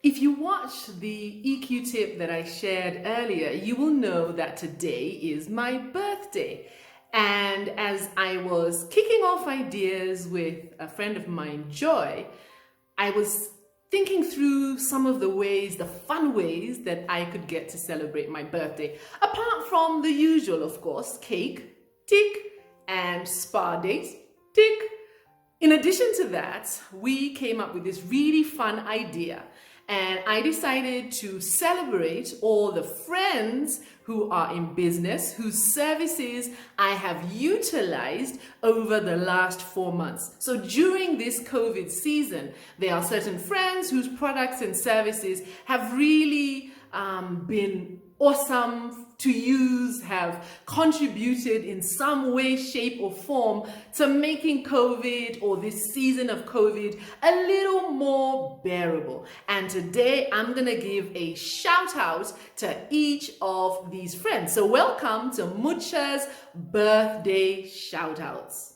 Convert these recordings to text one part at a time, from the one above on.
If you watched the EQ tip that I shared earlier, you will know that today is my birthday. And as I was kicking off ideas with a friend of mine, Joy, I was thinking through some of the ways, the fun ways that I could get to celebrate my birthday. Apart from the usual, of course, cake, tick, and spa date, tick. In addition to that, we came up with this really fun idea, and I decided to celebrate all the friends who are in business, whose services I have utilized over the last 4 months. So during this COVID season, there are certain friends whose products and services have really been awesome to use, have contributed in some way, shape, or form to making COVID, or this season of COVID, a little more bearable. And today I'm gonna give a shout out to each of these friends. So welcome to Mucha's birthday shout outs.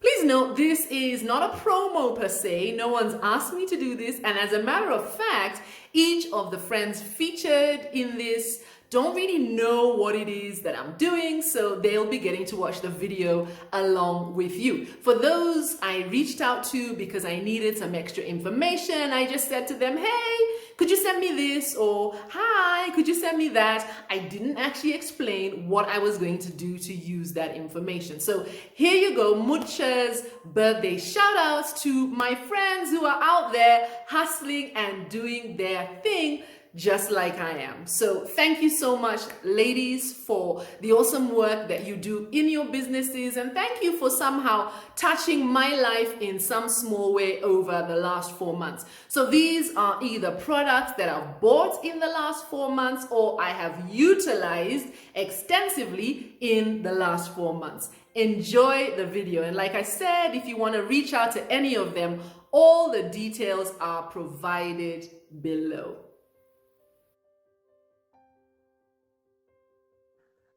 Please note, this is not a promo per se. No one's asked me to do this. And as a matter of fact, each of the friends featured in this don't really know what it is that I'm doing, so they'll be getting to watch the video along with you. For those I reached out to because I needed some extra information, I just said to them, hey, could you send me this? Or hi, could you send me that? I didn't actually explain what I was going to do to use that information. So here you go, Mucha's birthday shout outs to my friends who are out there hustling and doing their thing just like I am. So thank you so much, ladies, for the awesome work that you do in your businesses, and thank you for somehow touching my life in some small way over the last 4 months. So these are either products that I've bought in the last 4 months or I have utilized extensively in the last 4 months. Enjoy the video. And like I said, if you want to reach out to any of them, all the details are provided below.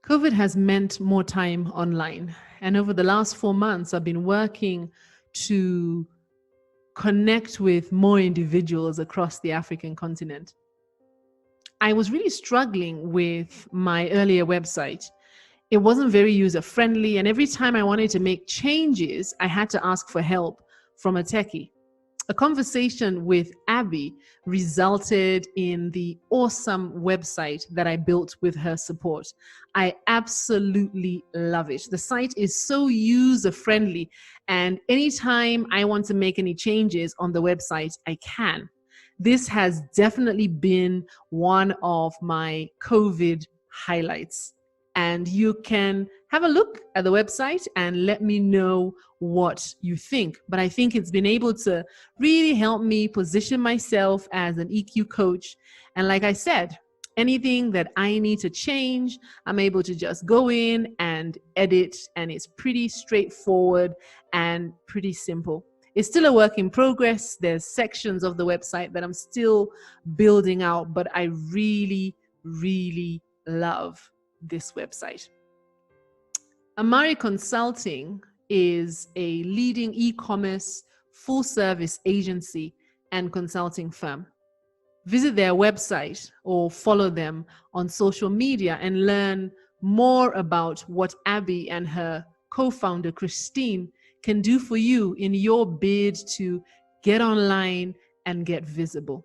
COVID has meant more time online. And over the last 4 months, I've been working to connect with more individuals across the African continent. I was really struggling with my earlier website. It wasn't very user-friendly, and every time I wanted to make changes, I had to ask for help from a techie. A conversation with Abby resulted in the awesome website that I built with her support. I absolutely love it. The site is so user-friendly, and anytime I want to make any changes on the website, I can. This has definitely been one of my COVID highlights. And you can have a look at the website and let me know what you think. But I think it's been able to really help me position myself as an EQ coach. And like I said, anything that I need to change, I'm able to just go in and edit, and it's pretty straightforward and pretty simple. It's still a work in progress. There's sections of the website that I'm still building out, but I really, really love this website. Amari Consulting is a leading e-commerce full service agency and consulting firm. Visit their website or follow them on social media and learn more about what Abby and her co-founder Christine can do for you in your bid to get online and get visible.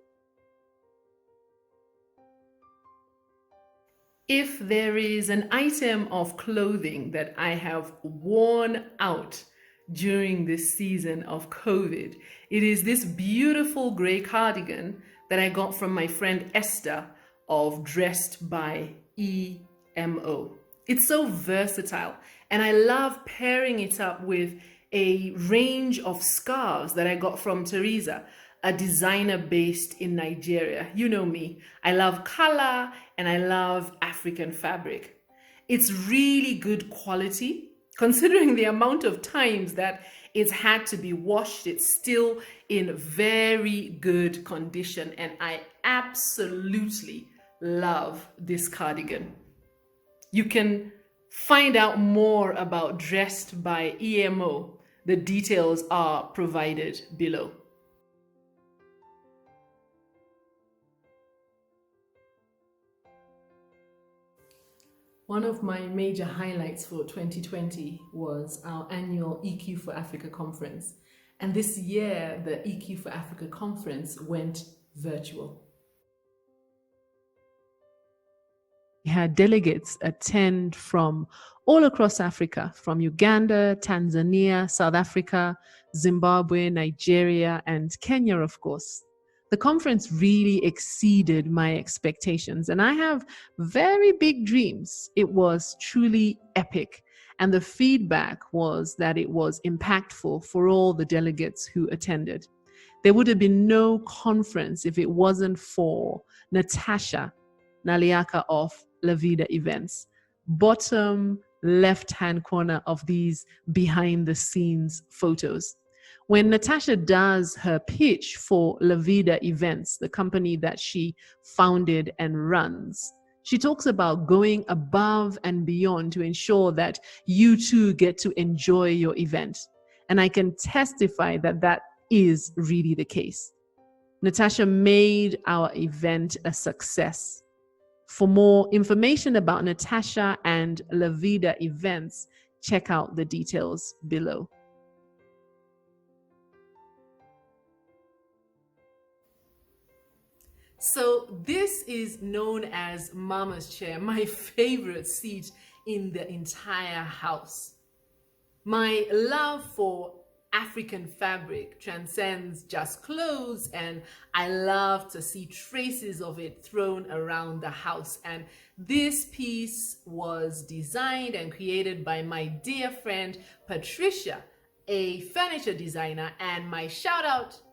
If there is an item of clothing that I have worn out during this season of COVID, it is this beautiful gray cardigan that I got from my friend Esther of Dressed by EMO. It's so versatile, and I love pairing it up with a range of scarves that I got from Teresa, a designer based in Nigeria. You know me, I love color and I love African fabric. It's really good quality. Considering the amount of times that it's had to be washed, it's still in very good condition, and I absolutely love this cardigan. You can find out more about Dressed by EMO The details are provided below. One of my major highlights for 2020 was our annual EQ for Africa conference. And this year, the EQ for Africa conference went virtual. We had delegates attend from all across Africa, from Uganda, Tanzania, South Africa, Zimbabwe, Nigeria, and Kenya, of course. The conference really exceeded my expectations, and I have very big dreams. It was truly epic, and the feedback was that it was impactful for all the delegates who attended. There would have been no conference if it wasn't for Natasha Naliaka of Lavida events. Bottom left-hand corner of these behind-the-scenes photos. When Natasha does her pitch for Lavida Events, the company that she founded and runs, she talks about going above and beyond to ensure that you too get to enjoy your event. And I can testify that that is really the case. Natasha made our event a success. For more information about Natasha and Lavida Events, check out the details below. So this is known as Mama's chair, my favorite seat in the entire house. My love for African fabric transcends just clothes, and I love to see traces of it thrown around the house. And this piece was designed and created by my dear friend Patricia, a furniture designer, and my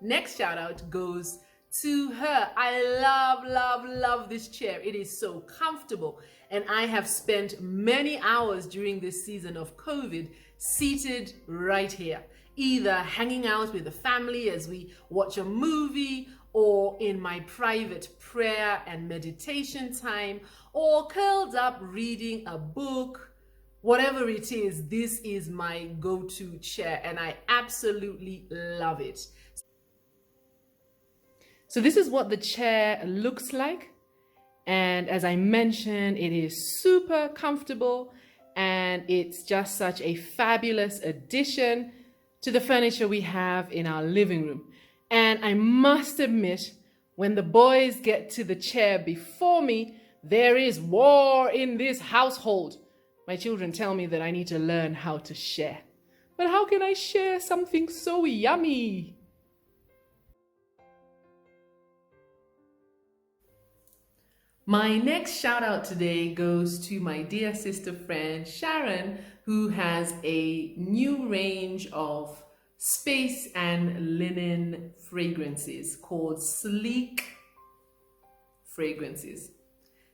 next shout out goes to her. I love this chair. It is so comfortable, and I have spent many hours during this season of COVID seated right here, either hanging out with the family as we watch a movie, or in my private prayer and meditation time, or curled up reading a book. Whatever it is, this is my go-to chair, and I absolutely love it. So this is what the chair looks like. And as I mentioned, it is super comfortable, and it's just such a fabulous addition to the furniture we have in our living room. And I must admit, when the boys get to the chair before me, there is war in this household. My children tell me that I need to learn how to share. But how can I share something so yummy? My next shout out today goes to my dear sister friend Sharon, who has a new range of space and linen fragrances called Sleeque fragrances.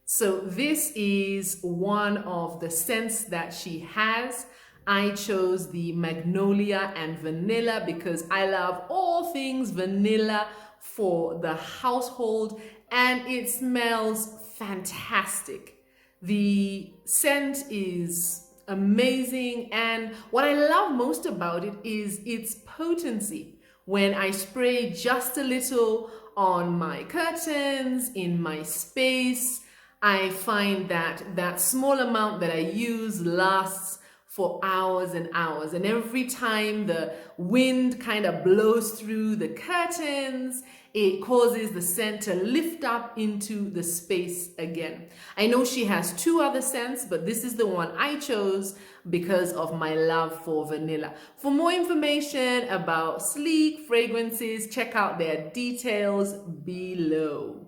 So this is one of the scents that she has. I chose the magnolia and vanilla because I love all things vanilla for the household, and it smells fantastic. The scent is amazing, and what I love most about it is its potency. When I spray just a little on my curtains, in my space, I find that that small amount that I use lasts for hours and hours. And every time the wind kind of blows through the curtains, it causes the scent to lift up into the space again. I know she has two other scents, but this is the one I chose because of my love for vanilla. For more information about Sleeque fragrances, check out their details below.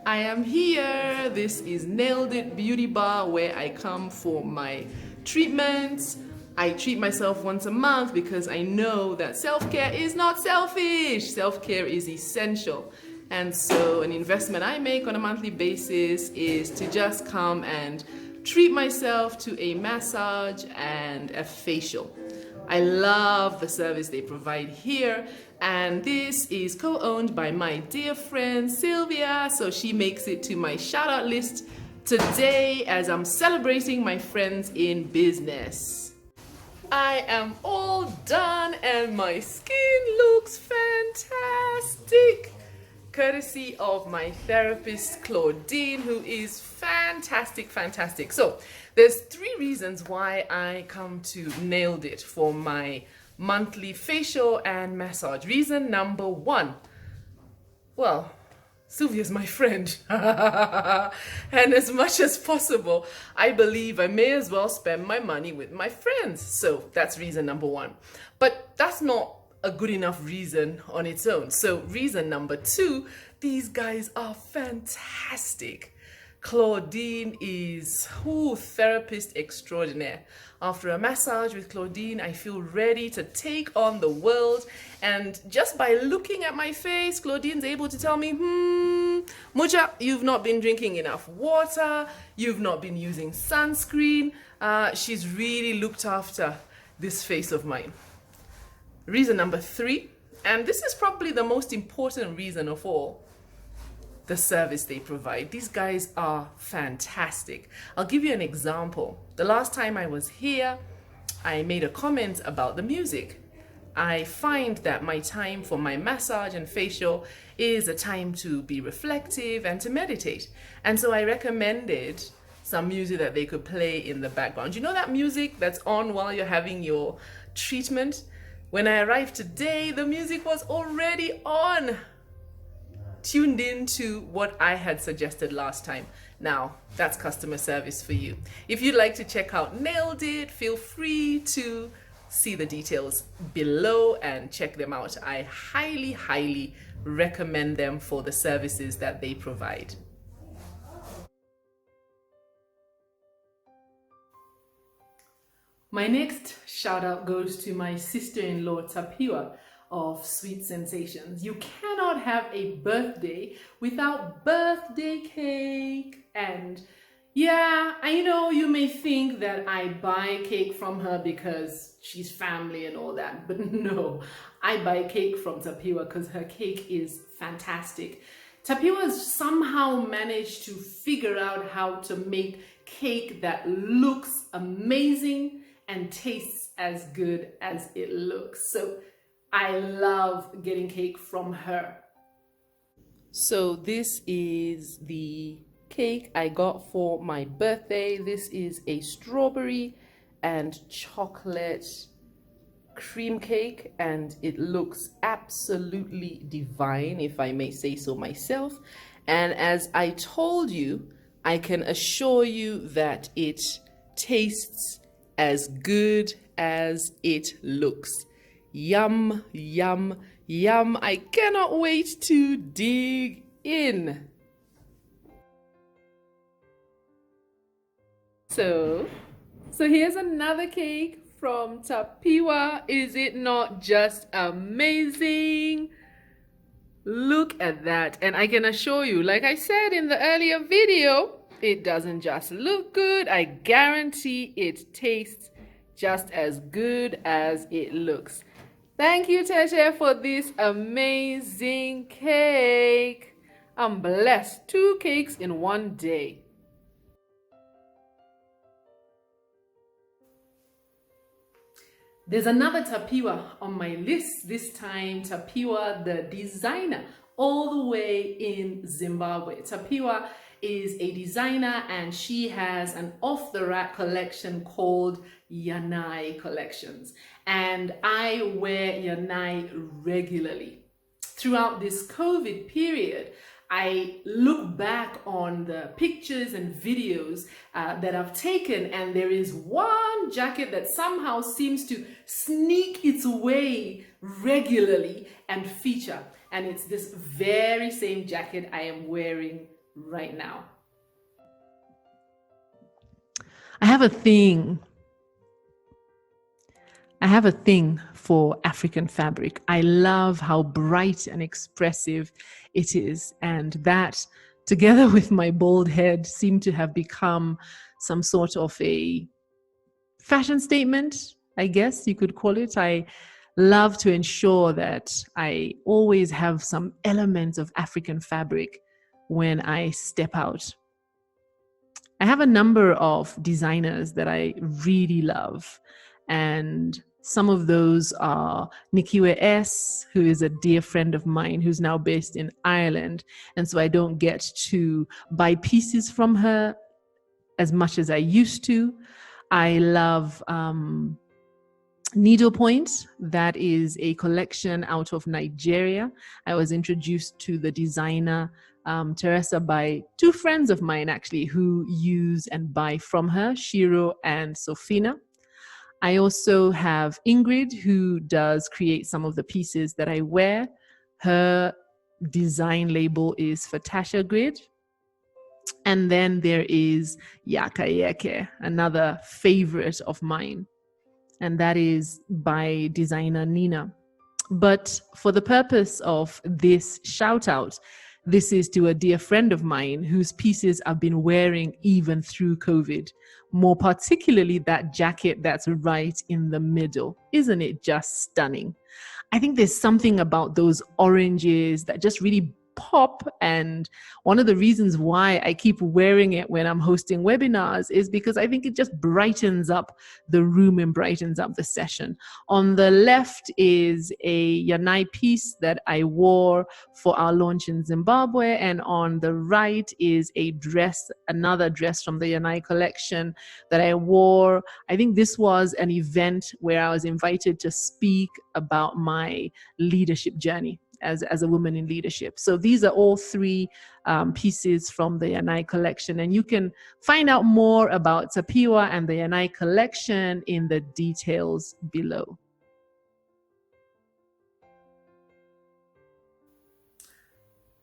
I am here. This is Nailed It Beauty Bar, where I come for my treatments. I treat myself once a month because I know that self-care is not selfish. Self-care is essential. And so an investment I make on a monthly basis is to just come and treat myself to a massage and a facial. I love the service they provide here, and this is co-owned by my dear friend Sylvia, so she makes it to my shout out list today as I'm celebrating my friends in business. I am all done and my skin looks fantastic. Courtesy of my therapist, Claudine, who is fantastic. So there's 3 reasons why I come to Nailed It for my monthly facial and massage. Reason number 1, well, Sylvia's my friend. And as much as possible, I believe I may as well spend my money with my friends. So that's reason number 1. But that's not a good enough reason on its own. So reason number 2, these guys are fantastic. Claudine is therapist extraordinaire. After a massage with Claudine, I feel ready to take on the world. And just by looking at my face, Claudine's able to tell me, Mucha, you've not been drinking enough water. You've not been using sunscreen. She's really looked after this face of mine. Reason number 3, and this is probably the most important reason of all, the service they provide. These guys are fantastic. I'll give you an example. The last time I was here, I made a comment about the music. I find that my time for my massage and facial is a time to be reflective and to meditate. And so I recommended some music that they could play in the background. You know that music that's on while you're having your treatment? When I arrived today, the music was already on, tuned in to what I had suggested last time. Now, that's customer service for you. If you'd like to check out Nailed It, feel free to see the details below and check them out. I highly recommend them for the services that they provide. My next shout out goes to my sister-in-law Tapiwa of Sweet Sensations. You cannot have a birthday without birthday cake. And yeah, I know you may think that I buy cake from her because she's family and all that, but no, I buy cake from Tapiwa because her cake is fantastic. Tapiwa has somehow managed to figure out how to make cake that looks amazing and tastes as good as it looks. So I love getting cake from her. So this is the cake I got for my birthday. This is a strawberry and chocolate cream cake, and it looks absolutely divine, if I may say so myself. And as I told you, I can assure you that it tastes as good as it looks. Yum, yum, yum. I cannot wait to dig in. So here's another cake from Tapiwa. Is it not just amazing? Look at that. And I can assure you, like I said in the earlier video, it doesn't just look good. I guarantee it tastes just as good as it looks. Thank you, Natasha, for this amazing cake. I'm blessed. 2 cakes in one day. There's another Tapiwa on my list, this time Tapiwa the designer, all the way in Zimbabwe. Tapiwa is a designer and she has an off-the-rack collection called Yanai collections. And I wear Yanai regularly. Throughout this COVID period, I look back on the pictures and videos that I've taken, and there is one jacket that somehow seems to sneak its way regularly and feature. And it's this very same jacket I am wearing right now. I have a thing for African fabric. I love how bright and expressive it is, and that, together with my bald head, seem to have become some sort of a fashion statement, I guess you could call it. I love to ensure that I always have some elements of African fabric when I step out. I have a number of designers that I really love, and some of those are Nikiwe S, who is a dear friend of mine who's now based in Ireland. And so I don't get to buy pieces from her as much as I used to. I love Needlepoint. That is a collection out of Nigeria. I was introduced to the designer Teresa by two friends of mine actually who use and buy from her, Shiro and Sofina. I also have Ingrid, who does create some of the pieces that I wear. Her design label is Fatasha Grid. And then there is Yakayeke, another favorite of mine, and that is by designer Nina. But for the purpose of this shout out, this is to a dear friend of mine whose pieces I've been wearing even through COVID, more particularly that jacket that's right in the middle. Isn't it just stunning? I think there's something about those oranges that just really pop. And one of the reasons why I keep wearing it when I'm hosting webinars is because I think it just brightens up the room and brightens up the session. On the left is a Yanai piece that I wore for our launch in Zimbabwe. And on the right is a dress, another dress from the Yanai collection that I wore. I think this was an event where I was invited to speak about my leadership journey as a woman in leadership. So these are all three pieces from the Yanai collection. And you can find out more about Tapiwa and the Yanai collection in the details below.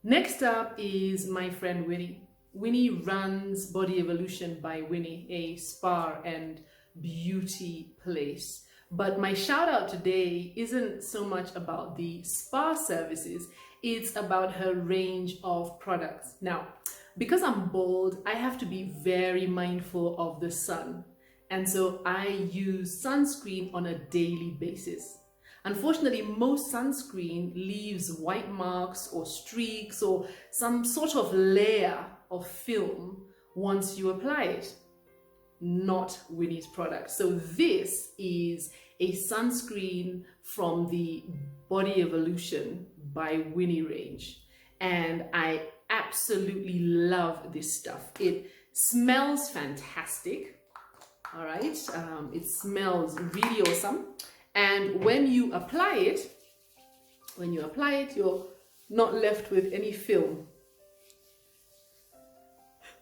Next up is my friend Winnie. Winnie runs Body Evolution by Winnie, a spa and beauty place. But my shout out today isn't so much about the spa services, it's about her range of products. Now, because I'm bald, I have to be very mindful of the sun. And so I use sunscreen on a daily basis. Unfortunately, most sunscreen leaves white marks or streaks or some sort of layer of film once you apply it. Not Winnie's product. So this is a sunscreen from the Body Evolution by Winnie range. And I absolutely love this stuff. It smells fantastic. All right. It smells really awesome. And when you apply it, you're not left with any film.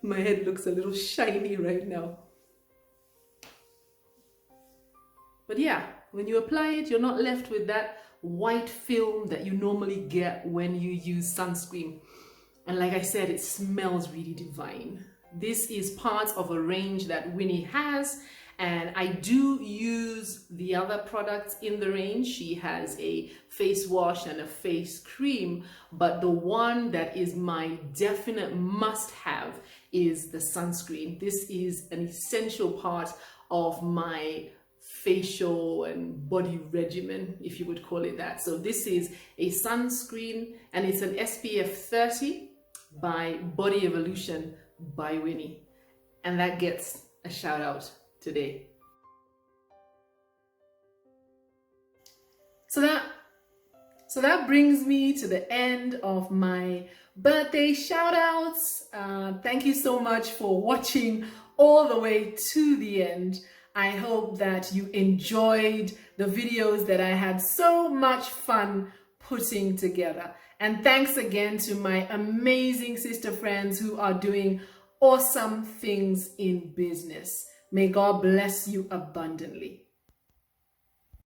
My head looks a little shiny right now. But yeah, when you apply it, you're not left with that white film that you normally get when you use sunscreen. And like I said, it smells really divine. This is part of a range that Winnie has, and I do use the other products in the range. She has a face wash and a face cream, but the one that is my definite must-have is the sunscreen. This is an essential part of my facial and body regimen, if you would call it that. So this is a sunscreen, and it's an SPF 30 by Body Evolution by Winnie. And that gets a shout out today. So that brings me to the end of my birthday shout outs. Thank you so much for watching all the way to the end. I hope that you enjoyed the videos that I had so much fun putting together. And thanks again to my amazing sister friends who are doing awesome things in business. May God bless you abundantly.